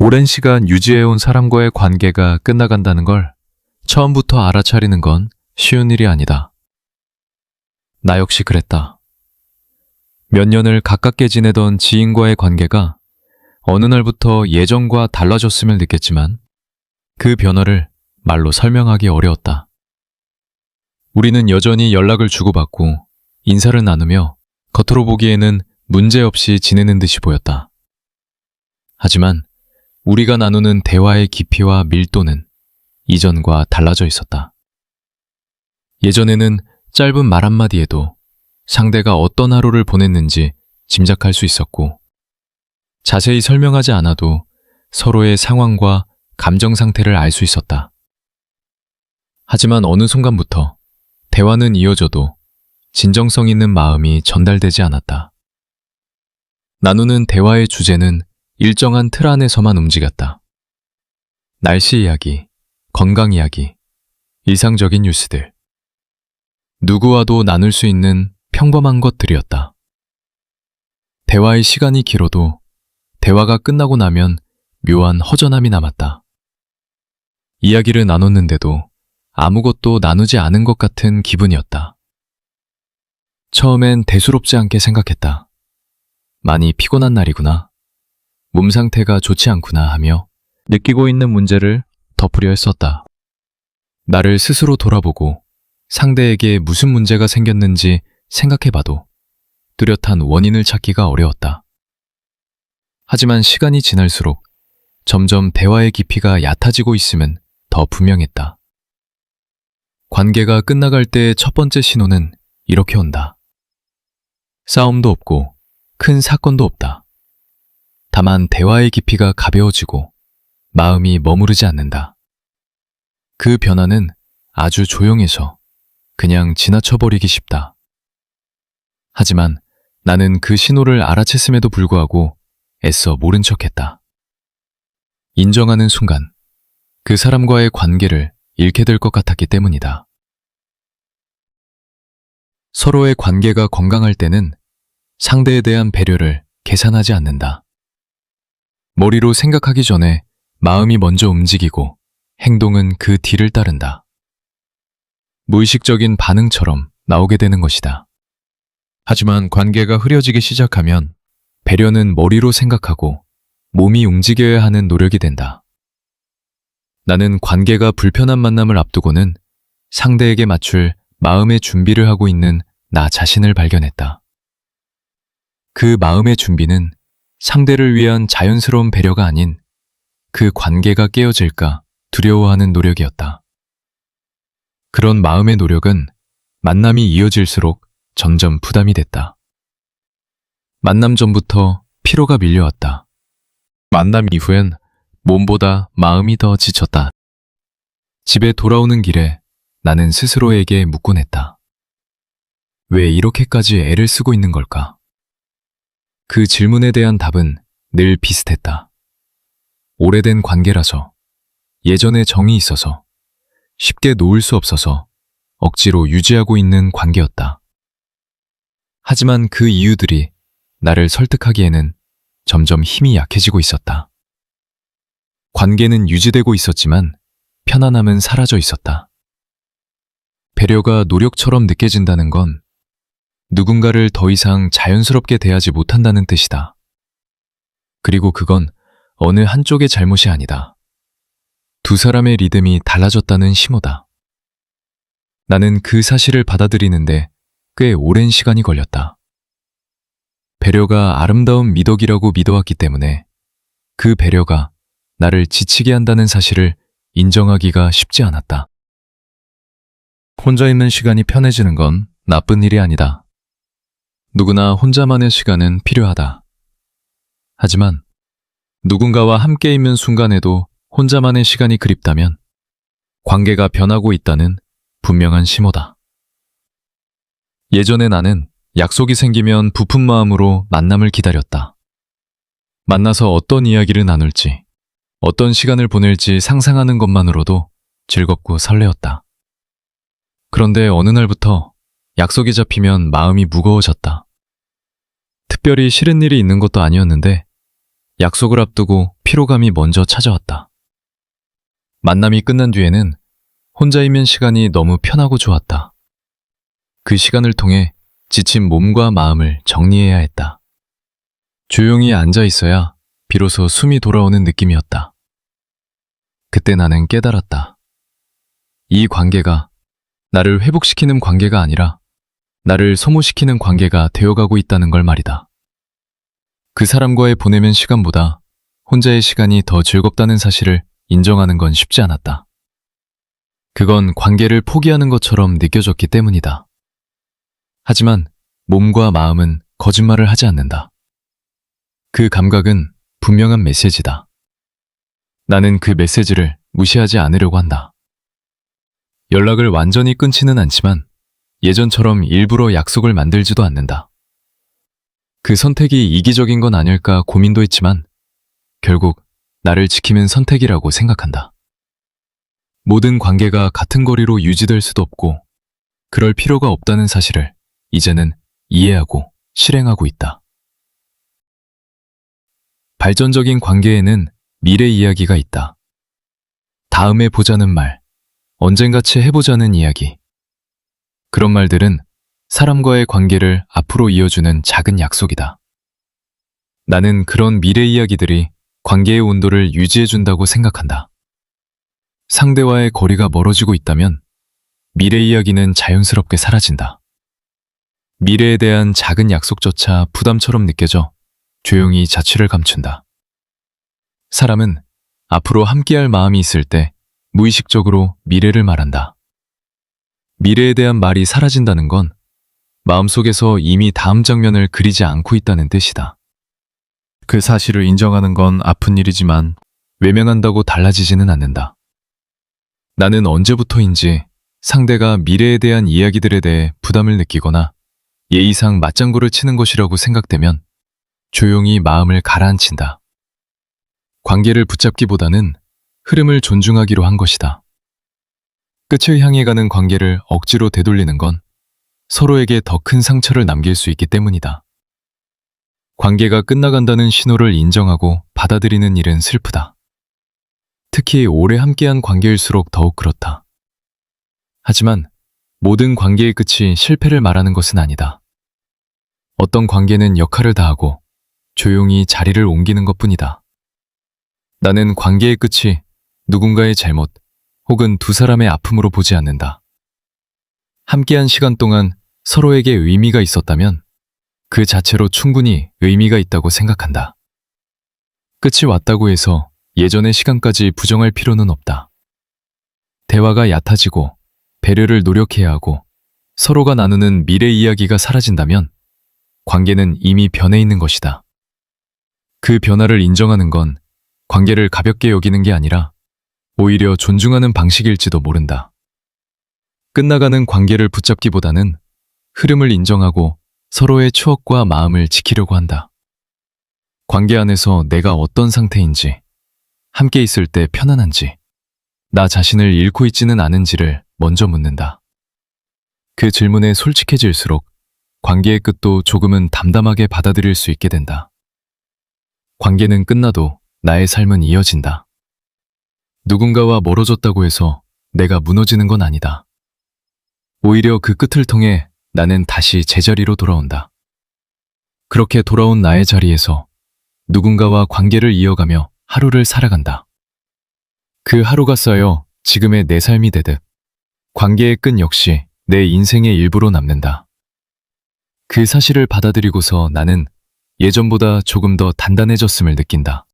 오랜 시간 유지해온 사람과의 관계가 끝나간다는 걸 처음부터 알아차리는 건 쉬운 일이 아니다. 나 역시 그랬다. 몇 년을 가깝게 지내던 지인과의 관계가 어느 날부터 예전과 달라졌음을 느꼈지만 그 변화를 말로 설명하기 어려웠다. 우리는 여전히 연락을 주고받고 인사를 나누며 겉으로 보기에는 문제없이 지내는 듯이 보였다. 하지만 우리가 나누는 대화의 깊이와 밀도는 이전과 달라져 있었다. 예전에는 짧은 말 한마디에도 상대가 어떤 하루를 보냈는지 짐작할 수 있었고, 자세히 설명하지 않아도 서로의 상황과 감정 상태를 알 수 있었다. 하지만 어느 순간부터 대화는 이어져도 진정성 있는 마음이 전달되지 않았다. 나누는 대화의 주제는 일정한 틀 안에서만 움직였다. 날씨 이야기, 건강 이야기, 일상적인 뉴스들. 누구와도 나눌 수 있는 평범한 것들이었다. 대화의 시간이 길어도 대화가 끝나고 나면 묘한 허전함이 남았다. 이야기를 나눴는데도 아무것도 나누지 않은 것 같은 기분이었다. 처음엔 대수롭지 않게 생각했다. 많이 피곤한 날이구나. 몸 상태가 좋지 않구나 하며 느끼고 있는 문제를 덮으려 했었다. 나를 스스로 돌아보고 상대에게 무슨 문제가 생겼는지 생각해봐도 뚜렷한 원인을 찾기가 어려웠다. 하지만 시간이 지날수록 점점 대화의 깊이가 얕아지고 있음은 더 분명했다. 관계가 끝나갈 때의 첫 번째 신호는 이렇게 온다. 싸움도 없고 큰 사건도 없다. 다만 대화의 깊이가 가벼워지고 마음이 머무르지 않는다. 그 변화는 아주 조용해서 그냥 지나쳐버리기 쉽다. 하지만 나는 그 신호를 알아챘음에도 불구하고 애써 모른 척했다. 인정하는 순간 그 사람과의 관계를 잃게 될 것 같았기 때문이다. 서로의 관계가 건강할 때는 상대에 대한 배려를 계산하지 않는다. 머리로 생각하기 전에 마음이 먼저 움직이고 행동은 그 뒤를 따른다. 무의식적인 반응처럼 나오게 되는 것이다. 하지만 관계가 흐려지기 시작하면 배려는 머리로 생각하고 몸이 움직여야 하는 노력이 된다. 나는 관계가 불편한 만남을 앞두고는 상대에게 맞출 마음의 준비를 하고 있는 나 자신을 발견했다. 그 마음의 준비는 상대를 위한 자연스러운 배려가 아닌 그 관계가 깨어질까 두려워하는 노력이었다. 그런 마음의 노력은 만남이 이어질수록 점점 부담이 됐다. 만남 전부터 피로가 밀려왔다. 만남 이후엔 몸보다 마음이 더 지쳤다. 집에 돌아오는 길에 나는 스스로에게 묻곤 했다. 왜 이렇게까지 애를 쓰고 있는 걸까? 그 질문에 대한 답은 늘 비슷했다. 오래된 관계라서, 예전에 정이 있어서, 쉽게 놓을 수 없어서 억지로 유지하고 있는 관계였다. 하지만 그 이유들이 나를 설득하기에는 점점 힘이 약해지고 있었다. 관계는 유지되고 있었지만 편안함은 사라져 있었다. 배려가 노력처럼 느껴진다는 건 누군가를 더 이상 자연스럽게 대하지 못한다는 뜻이다. 그리고 그건 어느 한쪽의 잘못이 아니다. 두 사람의 리듬이 달라졌다는 신호다. 나는 그 사실을 받아들이는데 꽤 오랜 시간이 걸렸다. 배려가 아름다운 미덕이라고 믿어왔기 때문에 그 배려가 나를 지치게 한다는 사실을 인정하기가 쉽지 않았다. 혼자 있는 시간이 편해지는 건 나쁜 일이 아니다. 누구나 혼자만의 시간은 필요하다. 하지만 누군가와 함께 있는 순간에도 혼자만의 시간이 그립다면 관계가 변하고 있다는 분명한 신호다. 예전에 나는 약속이 생기면 부푼 마음으로 만남을 기다렸다. 만나서 어떤 이야기를 나눌지, 어떤 시간을 보낼지 상상하는 것만으로도 즐겁고 설레었다. 그런데 어느 날부터 약속이 잡히면 마음이 무거워졌다. 특별히 싫은 일이 있는 것도 아니었는데 약속을 앞두고 피로감이 먼저 찾아왔다. 만남이 끝난 뒤에는 혼자이면 시간이 너무 편하고 좋았다. 그 시간을 통해 지친 몸과 마음을 정리해야 했다. 조용히 앉아 있어야 비로소 숨이 돌아오는 느낌이었다. 그때 나는 깨달았다. 이 관계가 나를 회복시키는 관계가 아니라 나를 소모시키는 관계가 되어가고 있다는 걸 말이다. 그 사람과의 보내면 시간보다 혼자의 시간이 더 즐겁다는 사실을 인정하는 건 쉽지 않았다. 그건 관계를 포기하는 것처럼 느껴졌기 때문이다. 하지만 몸과 마음은 거짓말을 하지 않는다. 그 감각은 분명한 메시지다. 나는 그 메시지를 무시하지 않으려고 한다. 연락을 완전히 끊지는 않지만 예전처럼 일부러 약속을 만들지도 않는다. 그 선택이 이기적인 건 아닐까 고민도 했지만 결국 나를 지키는 선택이라고 생각한다. 모든 관계가 같은 거리로 유지될 수도 없고 그럴 필요가 없다는 사실을 이제는 이해하고 실행하고 있다. 발전적인 관계에는 미래 이야기가 있다. 다음에 보자는 말, 언젠가치 해보자는 이야기. 그런 말들은 사람과의 관계를 앞으로 이어주는 작은 약속이다. 나는 그런 미래 이야기들이 관계의 온도를 유지해준다고 생각한다. 상대와의 거리가 멀어지고 있다면 미래 이야기는 자연스럽게 사라진다. 미래에 대한 작은 약속조차 부담처럼 느껴져 조용히 자취를 감춘다. 사람은 앞으로 함께할 마음이 있을 때 무의식적으로 미래를 말한다. 미래에 대한 말이 사라진다는 건 마음속에서 이미 다음 장면을 그리지 않고 있다는 뜻이다. 그 사실을 인정하는 건 아픈 일이지만 외면한다고 달라지지는 않는다. 나는 언제부터인지 상대가 미래에 대한 이야기들에 대해 부담을 느끼거나 예의상 맞장구를 치는 것이라고 생각되면 조용히 마음을 가라앉힌다. 관계를 붙잡기보다는 흐름을 존중하기로 한 것이다. 끝을 향해 가는 관계를 억지로 되돌리는 건 서로에게 더 큰 상처를 남길 수 있기 때문이다. 관계가 끝나간다는 신호를 인정하고 받아들이는 일은 슬프다. 특히 오래 함께한 관계일수록 더욱 그렇다. 하지만 모든 관계의 끝이 실패를 말하는 것은 아니다. 어떤 관계는 역할을 다하고 조용히 자리를 옮기는 것뿐이다. 나는 관계의 끝이 누군가의 잘못 혹은 두 사람의 아픔으로 보지 않는다. 함께한 시간 동안 서로에게 의미가 있었다면 그 자체로 충분히 의미가 있다고 생각한다. 끝이 왔다고 해서 예전의 시간까지 부정할 필요는 없다. 대화가 얕아지고 배려를 노력해야 하고 서로가 나누는 미래 이야기가 사라진다면 관계는 이미 변해 있는 것이다. 그 변화를 인정하는 건 관계를 가볍게 여기는 게 아니라 오히려 존중하는 방식일지도 모른다. 끝나가는 관계를 붙잡기보다는 흐름을 인정하고 서로의 추억과 마음을 지키려고 한다. 관계 안에서 내가 어떤 상태인지, 함께 있을 때 편안한지, 나 자신을 잃고 있지는 않은지를 먼저 묻는다. 그 질문에 솔직해질수록 관계의 끝도 조금은 담담하게 받아들일 수 있게 된다. 관계는 끝나도 나의 삶은 이어진다. 누군가와 멀어졌다고 해서 내가 무너지는 건 아니다. 오히려 그 끝을 통해 나는 다시 제자리로 돌아온다. 그렇게 돌아온 나의 자리에서 누군가와 관계를 이어가며 하루를 살아간다. 그 하루가 쌓여 지금의 내 삶이 되듯 관계의 끝 역시 내 인생의 일부로 남는다. 그 사실을 받아들이고서 나는 예전보다 조금 더 단단해졌음을 느낀다.